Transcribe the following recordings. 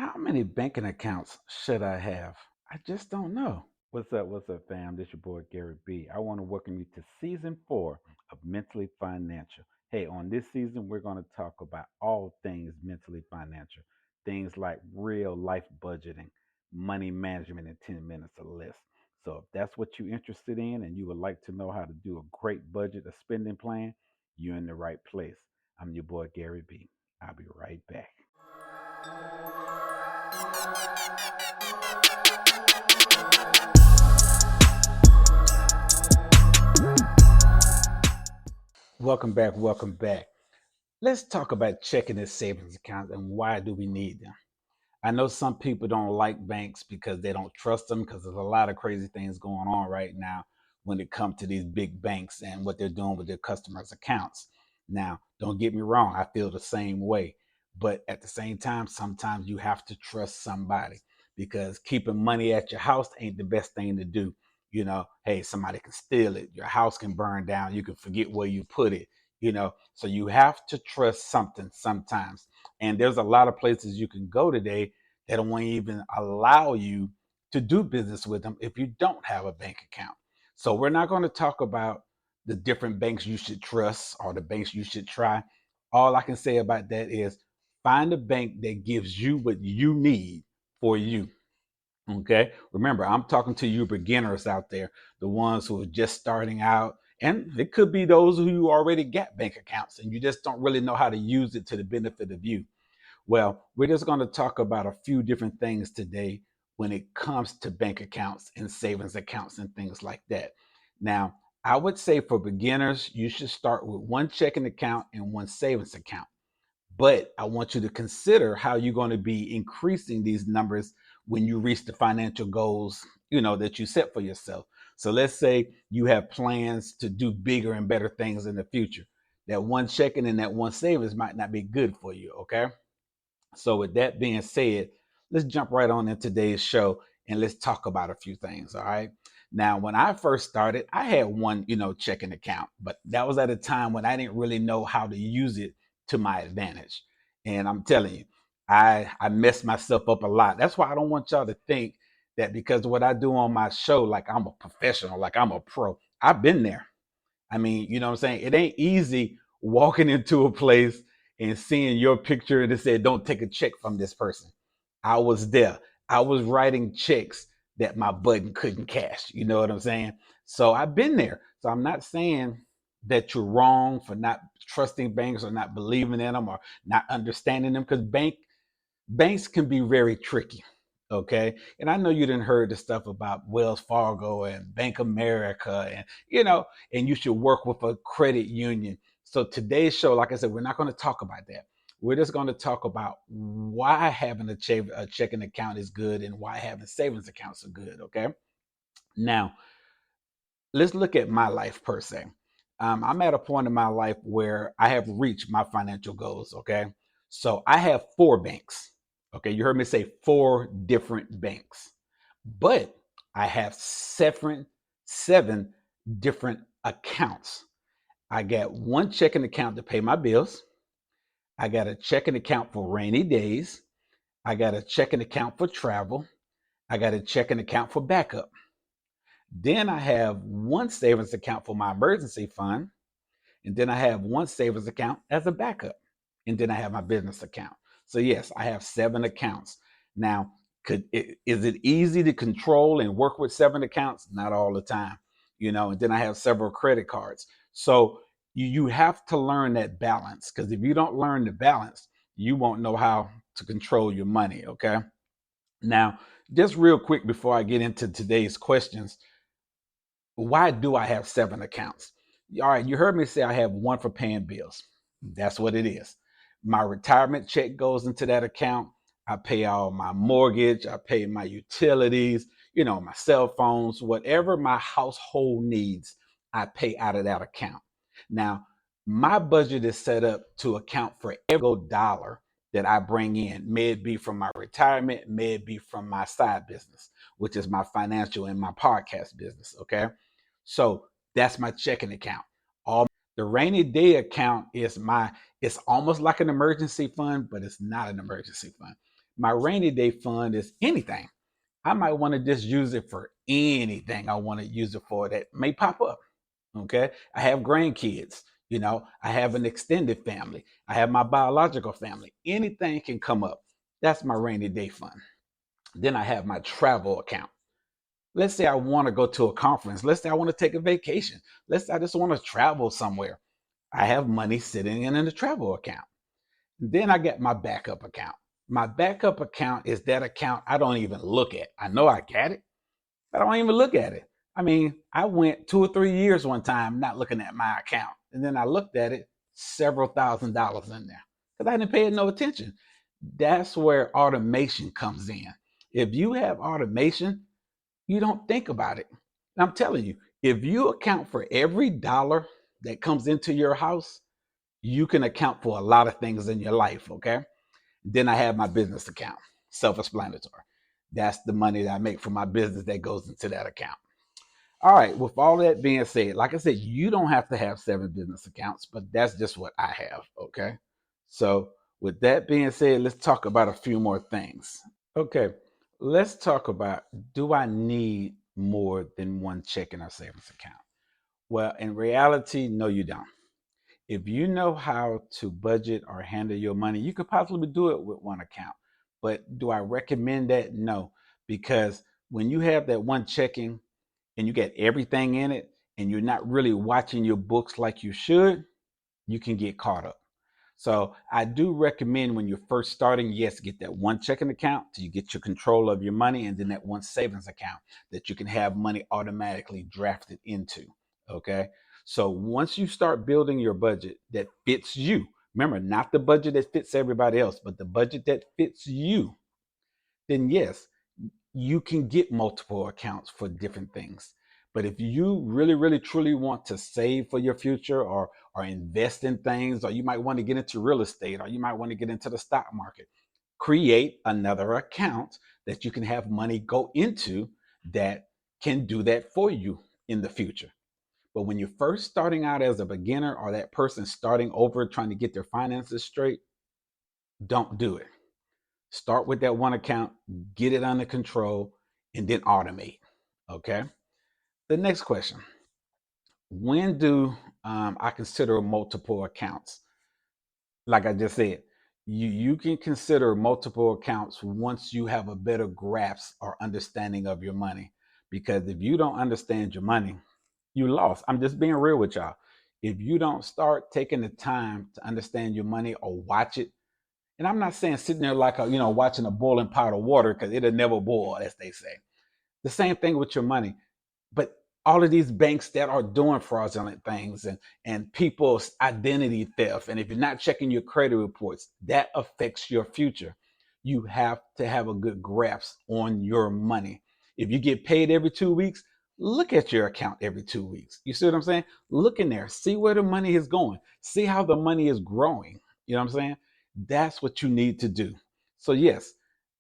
How many banking accounts should I have? I just don't know. What's up, fam? This your boy Gary B. I want to welcome you to season 4 of Mentally Financial. Hey, on this season, we're going to talk about all things mentally financial, things like real life budgeting, money management in 10 minutes or less. So, if that's what you're interested in and you would like to know how to do a great budget or spending plan, you're in the right place. I'm your boy Gary B. I'll be right back. Welcome back. Welcome back. Let's talk about checking and savings accounts and why do we need them. I know some people don't like banks because they don't trust them because there's a lot of crazy things going on right now when it comes to these big banks and what they're doing with their customers' accounts. Now, don't get me wrong, I feel the same way. But at the same time, sometimes you have to trust somebody because keeping money at your house ain't the best thing to do. Hey, somebody can steal it, your house can burn down, you can forget where you put it. So you have to trust something sometimes. And there's a lot of places you can go today that won't even allow you to do business with them if you don't have a bank account. So we're not going to talk about the different banks you should trust or the banks you should try. All I can say about that is find a bank that gives you what you need for you. Okay. Remember, I'm talking to you beginners out there, the ones who are just starting out. And it could be those who already got bank accounts and you just don't really know how to use it to the benefit of you. Well, we're just going to talk about a few different things today when it comes to bank accounts and savings accounts and things like that. Now, I would say for beginners, you should start with one checking account and one savings account. But I want you to consider how you're going to be increasing these numbers when you reach the financial goals, that you set for yourself. So let's say you have plans to do bigger and better things in the future. That one checking and that one savings might not be good for you, okay? So, with that being said, let's jump right on in today's show and let's talk about a few things. All right. Now, when I first started, I had one, checking account, but that was at a time when I didn't really know how to use it to my advantage. And I'm telling you, I messed myself up a lot. That's why I don't want y'all to think that because of what I do on my show, like I'm a professional, like I'm a pro. I've been there. I mean, you know what I'm saying? It ain't easy walking into a place and seeing your picture and it said, don't take a check from this person. I was there. I was writing checks that my button couldn't cash. You know what I'm saying? So I've been there. So I'm not saying that you're wrong for not trusting banks or not believing in them or not understanding them because banks can be very tricky. Okay. And I know you didn't heard the stuff about Wells Fargo and Bank America and you should work with a credit union. So today's show, like I said, we're not going to talk about that. We're just going to talk about why having a checking account is good and why having savings accounts are good. Okay. Now, let's look at my life per se. I'm at a point in my life where I have reached my financial goals. Okay. So I have 4 banks. Okay. You heard me say 4 different banks, but I have seven different accounts. I got one checking account to pay my bills. I got a checking account for rainy days. I got a checking account for travel. I got a checking account for backup. Then I have one savings account for my emergency fund. And then I have one savings account as a backup. And then I have my business account. So yes, I have 7 accounts. Now, is it easy to control and work with 7 accounts? Not all the time. And then I have several credit cards. So you have to learn that balance because if you don't learn the balance, you won't know how to control your money. Okay. Now, just real quick before I get into today's questions, why do I have 7 accounts? All right, you heard me say I have one for paying bills. That's what it is. My retirement check goes into that account. I pay all my mortgage, I pay my utilities, my cell phones, whatever my household needs, I pay out of that account. Now, my budget is set up to account for every dollar that I bring in, may it be from my retirement, may it be from my side business, which is my financial and my podcast business. Okay. So that's my checking account. All the rainy day account is it's almost like an emergency fund, but it's not an emergency fund. My rainy day fund is anything. I might want to just use it for anything I want to use it for that may pop up. Okay. I have grandkids, I have an extended family, I have my biological family. Anything can come up. That's my rainy day fund. Then I have my travel account. Let's say I want to go to a conference. Let's say I want to take a vacation. Let's say I just want to travel somewhere. I have money sitting in the travel account. Then I get my backup account. My backup account is that account I don't even look at. I know I got it, but I don't even look at it. I mean, I went 2 or 3 years one time not looking at my account. And then I looked at it, several $1,000s in there because I didn't pay it no attention. That's where automation comes in. If you have automation, you don't think about it. And I'm telling you, if you account for every dollar that comes into your house, you can account for a lot of things in your life. Okay. Then I have my business account, self explanatory. That's the money that I make from my business that goes into that account. All right. With all that being said, like I said, you don't have to have 7 business accounts, but that's just what I have. Okay. So, with that being said, let's talk about a few more things. Okay. Let's talk about, do I need more than one checking or savings account? Well, in reality, no, you don't. If you know how to budget or handle your money, you could possibly do it with one account. But do I recommend that? No, because when you have that one checking and you get everything in it and you're not really watching your books like you should, you can get caught up. So I do recommend when you're first starting, yes, get that one checking account till you get your control of your money, and then that one savings account that you can have money automatically drafted into. Okay. So once you start building your budget that fits you, remember, not the budget that fits everybody else, but the budget that fits you, then yes, you can get multiple accounts for different things. But if you really, really, truly want to save for your future, or invest in things, or you might want to get into real estate, or you might want to get into the stock market, create another account that you can have money go into that can do that for you in the future. But when you're first starting out as a beginner, or that person starting over trying to get their finances straight, don't do it. Start with that one account, get it under control, and then automate. Okay. The next question: when do I consider multiple accounts? Like I just said, you can consider multiple accounts once you have a better grasp or understanding of your money. Because if you don't understand your money, you lost. I'm just being real with y'all. If you don't start taking the time to understand your money or watch it, and I'm not saying sitting there like watching a boiling pot of water, because it'll never boil, as they say. The same thing with your money. But all of these banks that are doing fraudulent things, and people's identity theft, and if you're not checking your credit reports, that affects your future. You have to have a good grasp on your money. If you get paid every 2 weeks, look at your account every 2 weeks. You see what I'm saying? Look in there, see where the money is going, see how the money is growing. You know what I'm saying? That's what you need to do. So yes,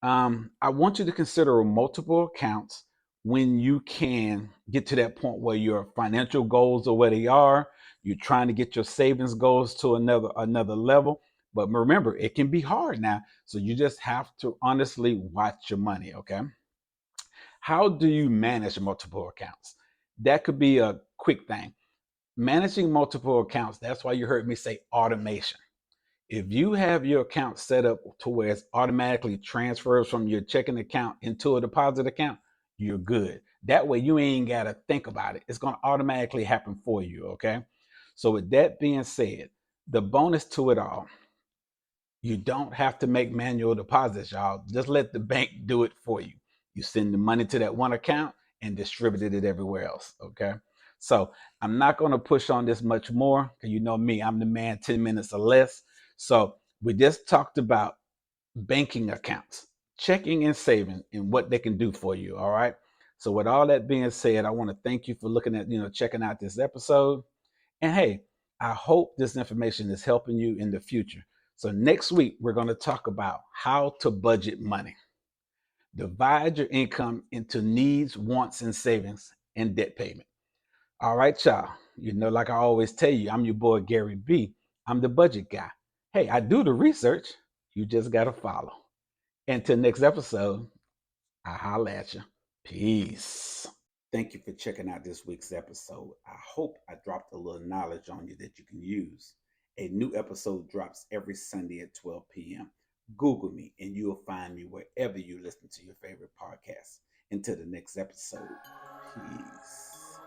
I want you to consider multiple accounts when you can get to that point where your financial goals are where they are. You're trying to get your savings goals to another level. But remember, it can be hard now. So you just have to honestly watch your money. Okay. How do you manage multiple accounts? That could be a quick thing. Managing multiple accounts, that's why you heard me say automation. If you have your account set up to where it automatically transfers from your checking account into a deposit account, you're good. That way you ain't got to think about it. It's going to automatically happen for you. Okay. So, with that being said, the bonus to it all, you don't have to make manual deposits, y'all. Just let the bank do it for you. You send the money to that one account and distribute it everywhere else. Okay. So I'm not going to push on this much more, because you know me, I'm the man, 10 minutes or less. So we just talked about banking accounts, checking and saving, and what they can do for you. All right. So with all that being said, I want to thank you for looking at, checking out this episode. And hey, I hope this information is helping you in the future. So next week, we're going to talk about how to budget money. Divide your income into needs, wants, and savings, and debt payment. All right, y'all. Like I always tell you, I'm your boy, Gary B. I'm the budget guy. Hey, I do the research. You just got to follow. Until next episode, I'll holla at you. Peace. Thank you for checking out this week's episode. I hope I dropped a little knowledge on you that you can use. A new episode drops every Sunday at 12 p.m. Google me and you'll find me wherever you listen to your favorite podcast. Until the next episode, peace.